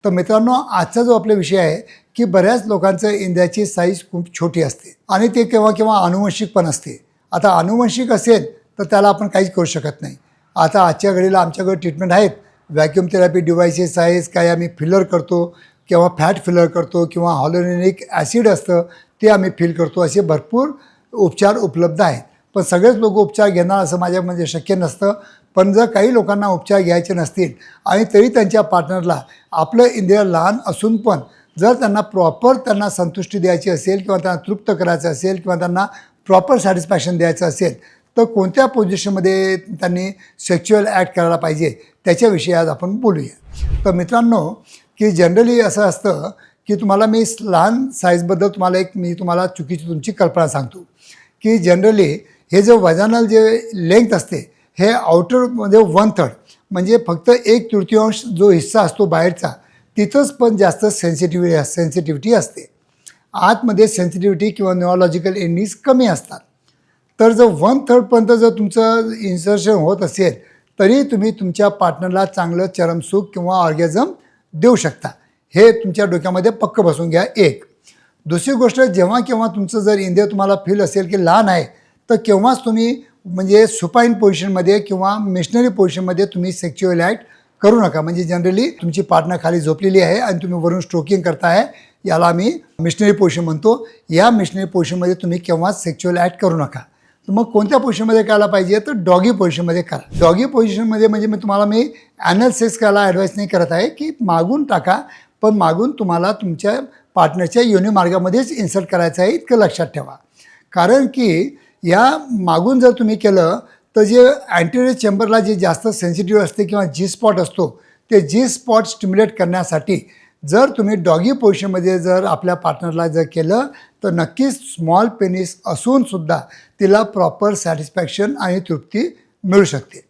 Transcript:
तर मित्रांनो, आजचा जो आपला विषय आहे की बऱ्याच लोकांचं इंद्रियाची साईज खूप छोटी असते आणि ते केव्हा केव्हा आनुवंशिक पण असते. आता आनुवंशिक असेल तर त्याला आपण काहीच करू शकत नाही. आता आजच्या घडीला आमच्याकडे ट्रीटमेंट आहेत. व्हॅक्यूम थेरपी डिव्हाइसेस आहेत, काही आम्ही फिलर करतो किंवा फॅट फिलर करतो किंवा हायलोरोनिक ॲसिड असतं ते आम्ही फिल करतो. असे भरपूर उपचार उपलब्ध आहेत. पण सगळेच लोक उपचार घेणार असं माझ्यामध्ये शक्य नसतं. पण जर काही लोकांना उपचार घ्यायचे नसतील आणि तरी त्यांच्या पार्टनरला आपलं इंद्रिय लहान असून पण जर त्यांना प्रॉपर त्यांना संतुष्टी द्यायची असेल किंवा त्यांना तृप्त करायचं असेल किंवा त्यांना प्रॉपर सॅटिस्फॅक्शन द्यायचं असेल तर कोणत्या पोझिशनमध्ये त्यांनी सेक्च्युअल ॲक्ट करायला पाहिजे त्याच्याविषयी आज आपण बोलूया. तर मित्रांनो, की जनरली असं असतं की तुम्हाला मी लहान साईजबद्दल तुम्हाला चुकीची तुमची कल्पना सांगतो की जनरली हे जे वजानल जे लेंथ असते हे आउटरमध्ये 1/3 म्हणजे फक्त 1/3 जो हिस्सा असतो बाहेरचा तिथंच पण जास्त सेन्सिटिव्हिटी असते. आतमध्ये सेन्सिटिव्हिटी किंवा न्यूरोलॉजिकल एंडिंग्स कमी असतात. तर जर 1/3पर्यंत जर तुमचं इन्सर्शन होत असेल तरी तुम्ही तुमच्या पार्टनरला चांगलं चरमसुख किंवा ऑर्गॅझम देऊ शकता. हे तुमच्या डोक्यामध्ये पक्क बसून घ्या. एक दुसरी गोष्ट, जेव्हा केव्हा तुमचं जर इंद्रिय तुम्हाला फील असेल की लहान आहे तर केव्हाच तुम्ही म्हणजे सुपाईन पोझिशनमध्ये किंवा मिशनरी पोझिशनमध्ये तुम्ही सेक्च्युअल ॲक्ट करू नका. म्हणजे जनरली तुमची पार्टनर खाली झोपलेली आहे आणि तुम्ही वरून स्ट्रोकिंग करताय, याला आम्ही मिशनरी पोझिशन म्हणतो. या मिशनरी पोझिशनमध्ये तुम्ही केव्हाच सेक्च्युअल ॲक्ट करू नका. तर मग कोणत्या पोझिशनमध्ये करायला पाहिजे तर डॉगी पोझिशनमध्ये करा. डॉगी पोझिशनमध्ये म्हणजे मी ॲनल सेक्स करायला ॲडवाईस नाही करत आहे की मागून टाका, पण मागून तुम्हाला तुमच्या पार्टनरच्या योनिमार्गामध्येच इन्सर्ट करायचं आहे, इतकं लक्षात ठेवा. कारण की या मागून जर तुम्ही केलं तर जे अँटेरियर चेंबरला जे जास्त सेन्सिटिव्ह असते किंवा जी स्पॉट असतो ते जी स्पॉट स्टिम्युलेट करण्यासाठी जर तुम्ही डॉगी पोझिशनमध्ये जर आपल्या पार्टनरला जर केलं तर नक्कीच स्मॉल पेनिस असूनसुद्धा तिला प्रॉपर सॅटिस्फॅक्शन आणि तृप्ती मिळू शकते.